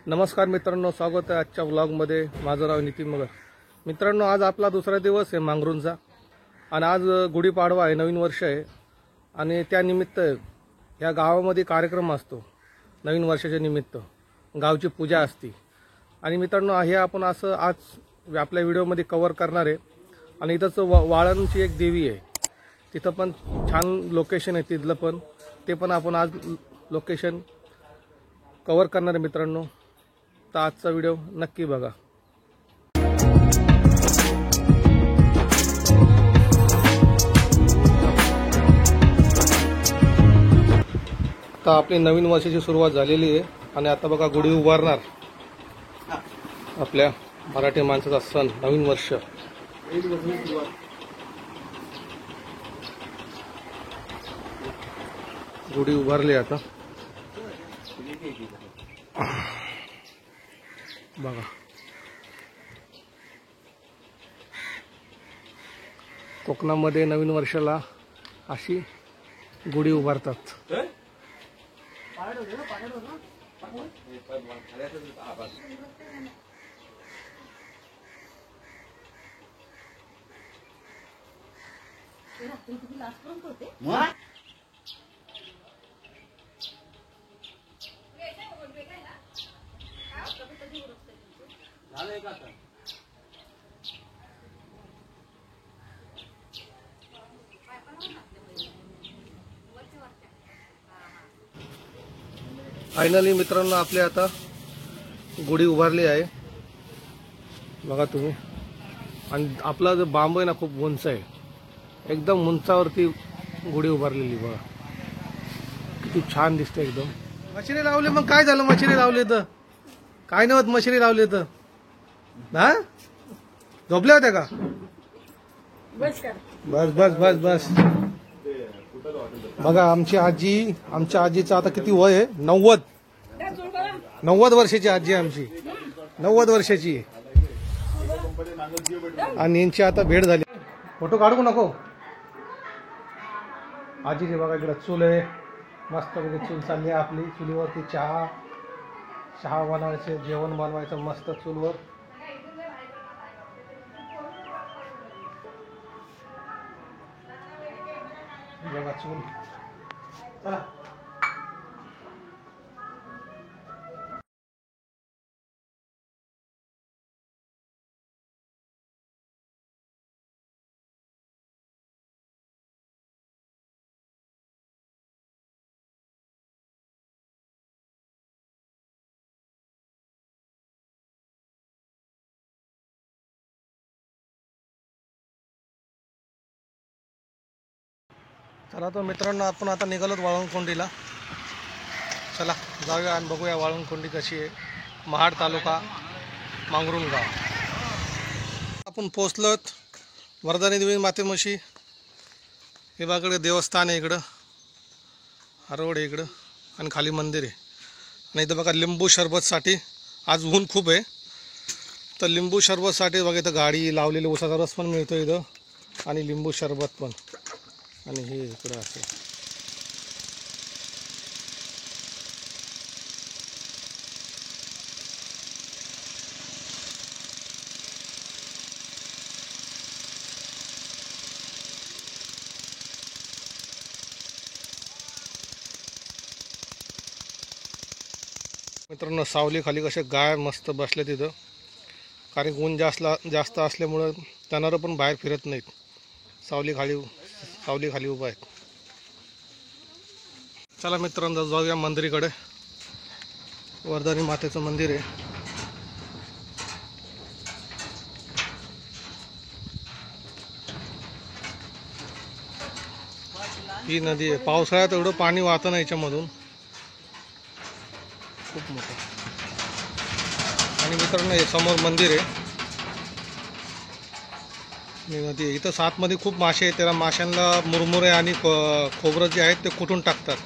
नमस्कार मित्रांनो, स्वागत आहे आजच्या व्लॉगमध्ये. माझं नाव नितीन मगर. मित्रांनो, आज आपला दुसरा दिवस आहे मांगरूनचा आणि आज गुढीपाडवा आहे, नवीन वर्ष आहे आणि त्यानिमित्त या गावामध्ये कार्यक्रम असतो. नवीन वर्षाच्या निमित्त गावची पूजा असते आणि मित्रांनो हे आपण असं आज आपल्या व्हिडिओमध्ये कव्हर करणार आहे. आणि इथंच वाळणची एक देवी आहे, तिथं पण छान लोकेशन आहे तिथलं पण, ते पण आपण आज लोकेशन कव्हर करणार आहे मित्रांनो. तर आजचा व्हिडिओ नक्की बघा. आता आपली नवीन वर्षाची सुरुवात झालेली आहे आणि आता बघा गुढी उभारणार आपल्या मराठी माणसाचा सण नवीन वर्ष. गुढी उभारली आता बघा. कोकणामध्ये नवीन वर्षाला अशी गुढी उभारतात. फायनली मित्रांनो आपले आता गुढी उभारली आहे बघा तुम्ही. आणि आपला जो बांबू आहे ना खूप उंच आहे, एकदम उंचावरती गुढी उभारलेली बघा, किती छान दिसते एकदम. मशिरी लावले मग काय झालं, मशिरी लावले तर काय नव्हत, मशिरी लावले तर हा झोपल्या होत्या का? बस बस बस बस. बघा आमच्या आजीचं आता किती वय आहे, 90 वर्षाची आजी आहे आमची, 90 वर्षाची आहे. आणि यांची आता भेट झाली. फोटो काढू नको. आजीचे बघा इकडे चूल आहे, मस्त पैकी चूल चालली आहे आपली. चुलीवरती चहा बनवायचे, जेवण बनवायचं मस्त चूलवर. बघा चूल. चला चला तर मित्रांनो आपण आता निघालोत वाळवंजकोंडीला. चला जाऊया आणि बघूया वाळवंजकोंडी कशी आहे. महाड तालुका, मांगरूण गाव. आपण पोचलोत वर्धानी देवी मातेमशी. हे बाकडे देवस्थान आहे इकडं, हा रोड आहे इकडं आणि खाली मंदिर आहे. आणि इथं बघा लिंबू सरबतसाठी आज ऊन खूप आहे, तर लिंबू सरबतसाठी बघा इथं गाडी लावलेली, उसाचा रस पण मिळतो इथं आणि लिंबू सरबत पण. आणि हे इकडं असं मित्रांनो सावली खाली कसे गाय मस्त बसले तिथं, कारण ऊन जास्त असल्यामुळं जनावरं पण बाहेर फिरत नाहीत, सावली खाली उभा आहेत. चला मित्रांनो जाऊया मंदिरीकडे. वर्धानी मातेचं मंदिर आहे. ही नदी आहे, पावसाळ्यात एवढं पाणी वाहतं ना याच्यामधून, खूप मोठं. आणि मित्रांनो हे समोर मंदिर आहे, नदी आहे. इथं सातमध्ये खूप मासे आहेत, त्याला माशांना मुरमुरे आणि खोबरं जे आहेत ते कुटून टाकतात.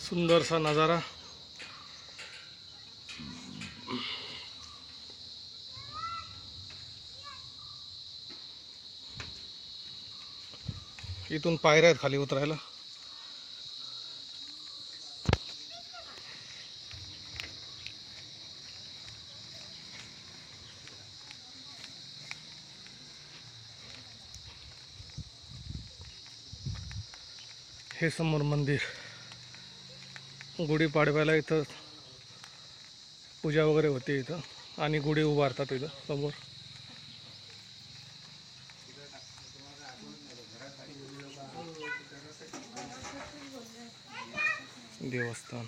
सुंदरसा नजारा. इथून पायऱ्या आहेत खाली उतरायला. हे समोर मंदिर, गुढीपाडव्याला इथं पूजा वगैरे होते इथं, आणि गुढी उभारतात इथं समोर. देवस्थान.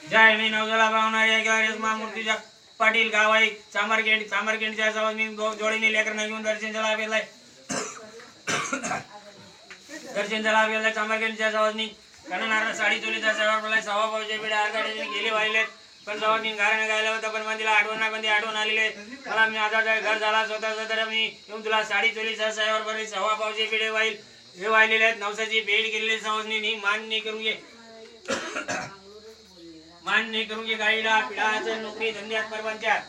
जय मी नवजला भावना मूर्तीच्या पाटील गावाई चामरखेडच्या सवानी जोडीने लेकरांना घेऊन दर्शन झाला गेलाय. चामरखेडच्या सवानी कणानार साडी चोलीचा सेवा सव्वा पावचे पिढे आरगाडीने गेले वाहिले, पण सवानी गाणं गायला होतं, पण मंदिरला आठवण आलेले. मला मी आता घर झाला स्वतःचा, तर मी येऊन तुला साडी चोलीचा सेवावर बरे सव्वा पावचे पिढे हे वाहिलेले आहेत. नवसाची भेट केलेली सवानी मान्य करून घे, मान्य करून घे. गाडीला पिढाचं नोकरी धंद्यात परपंचात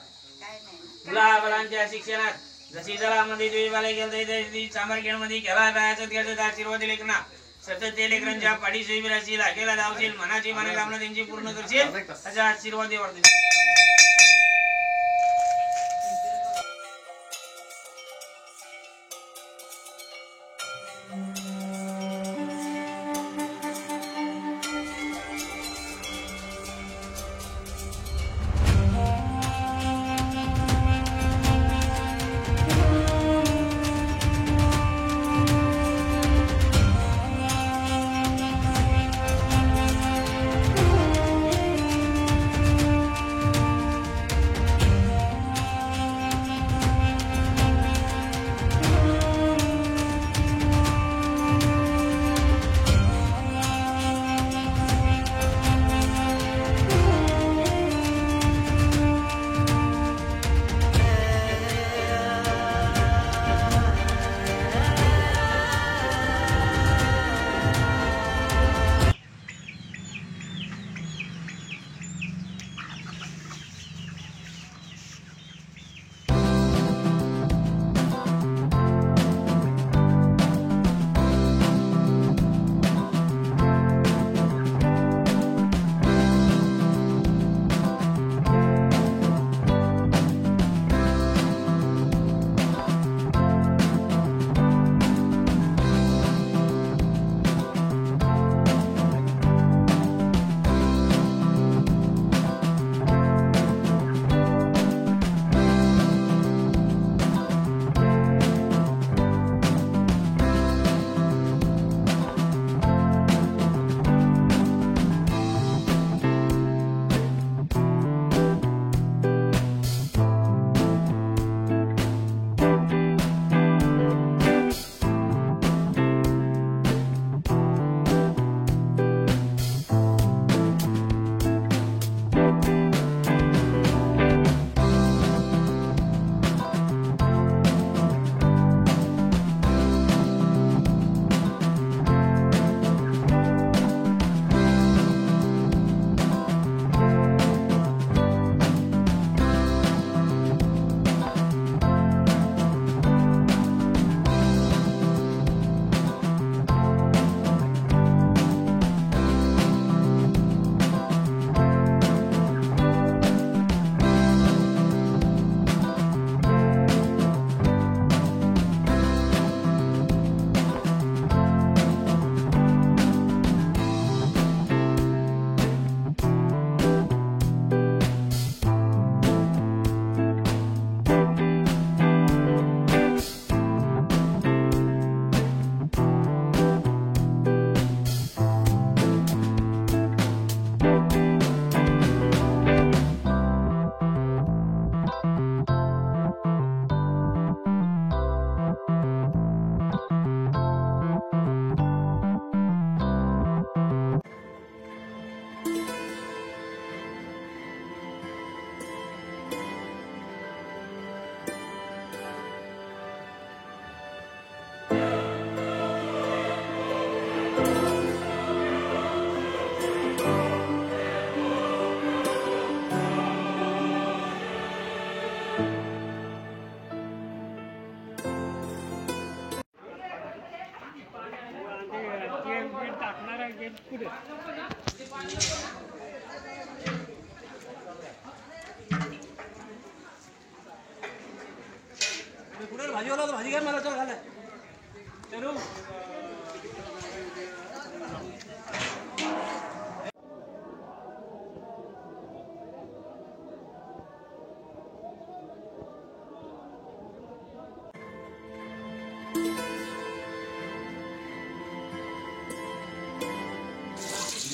मुलाबाळांच्या शिक्षणात जशी जलामध्ये देवीबाला गेलं चामरखेडमध्ये गेला बायाचं आशीर्वाद लेखना सतत ते लेकरांच्या पाठी सोयीराशील केला धावशील, मनाची मनोकामना त्यांची पूर्ण करशील असा आशीर्वाद वर्धेल.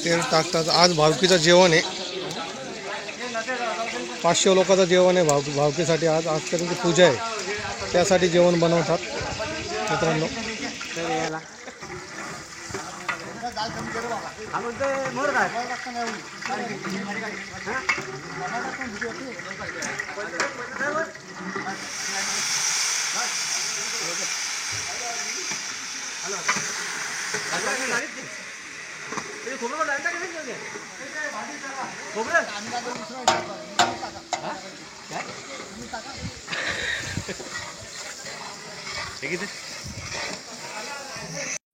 तेल टाकतात. आज भावकीचं जेवण आहे, 500 लोकांचं जेवण आहे भावकीसाठी. आज त्यांची पूजा आहे, त्यासाठी जेवण बनवतात मित्रांनो.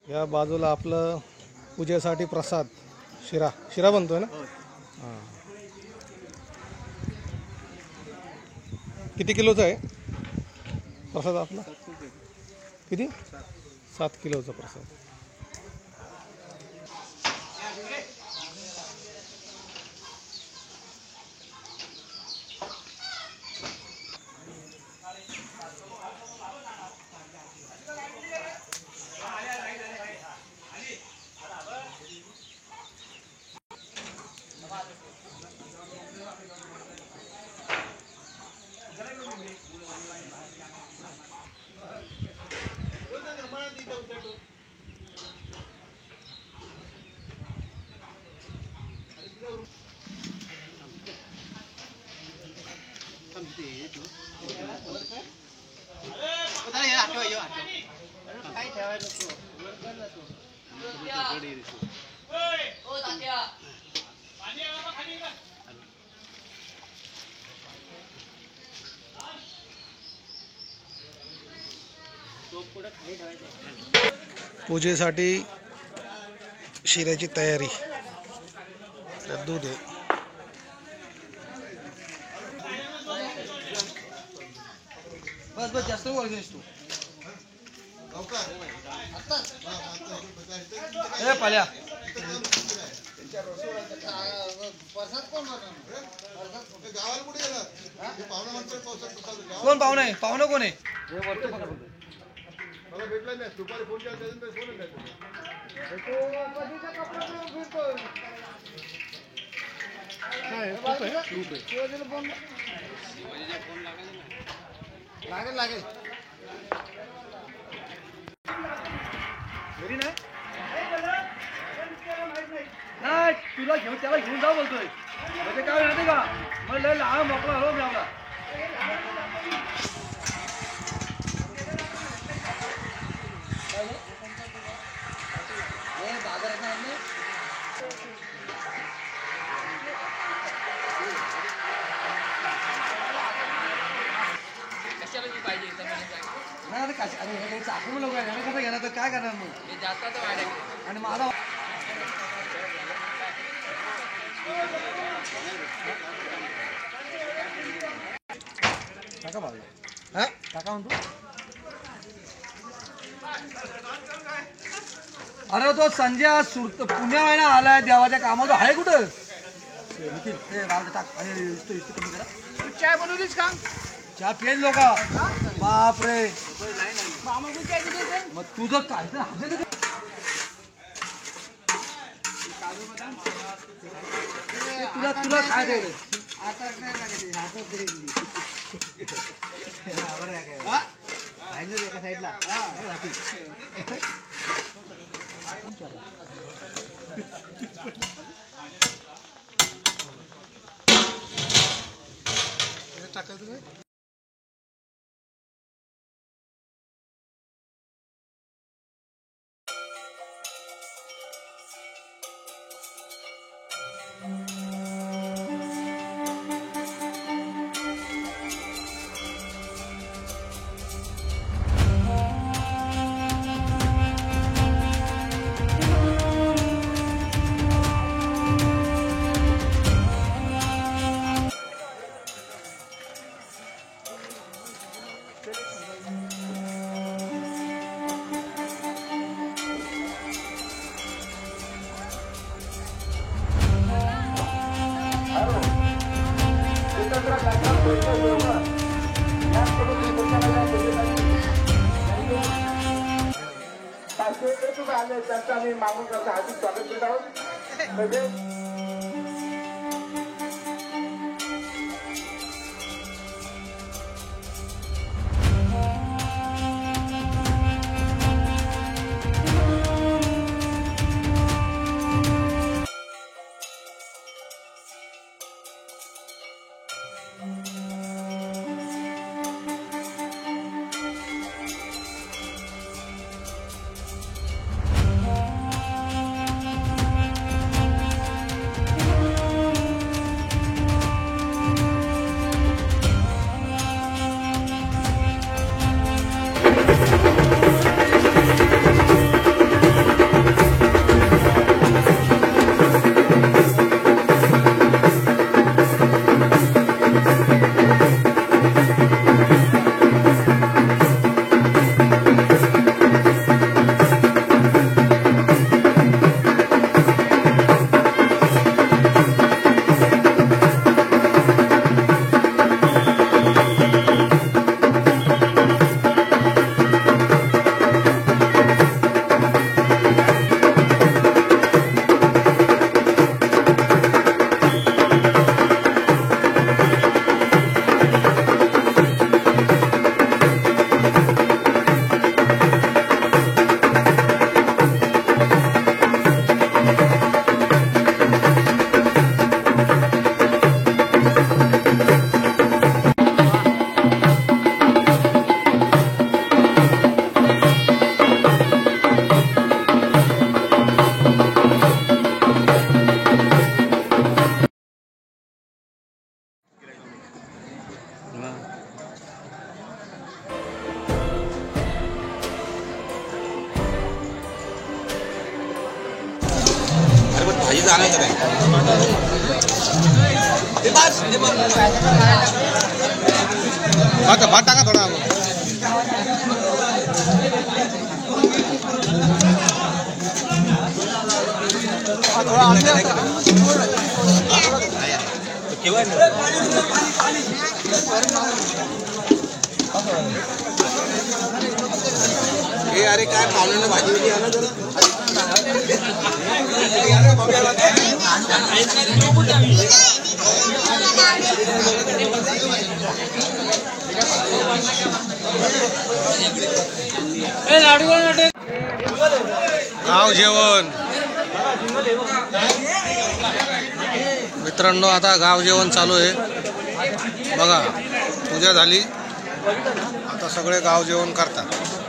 या बाजूला आपलं पूजेसाठी प्रसाद शिरा बनतोय ना. हां, किती किलोचा आहे प्रसाद आपला? किती? 7 किलोचा प्रसाद. पूजेसाठी शिऱ्याची तयारी. त्यात दूध आहे. बस जास्त तू पाल्या कोण पाहुणा आहे? पाहुणा कोण आहे? मला भेटला नाही, दुपारी फोन केला त्याच्यानंतर फोन नाही. लागेल घरी नाही नाही तुला घेऊन त्याला घेऊन जाऊ बोलतोय. म्हणजे काय माहिती का, मग लय लहान मोकळा हळू लावला. अरे चाकू लोक कसं घेणार तर काय करणार मग जास्त आणि माझा टाका बाजूला टाका म्हणतो. अरे तो संजय पुण्याला आलाय देवाच्या कामाचा आहे कुठं. टाक आणि कमी करा. चाय बनवलीस का? चहा पेन लोक बाप रे. मग तुझं काय तुला तुला काय द्यायचं एका साईडला टाकायचं. त्यांचं आम्ही मागून हार्दिक स्वागत करत आहोत. भात टाका थोडा अरे काय पाहुण्यांना भाजी बिजी आणा जरा गाव जेवण मित्रांनो, आता गाव जेवण चालू आहे बघा. पूजा झाली, आता सगळे गाव जेवण करतात.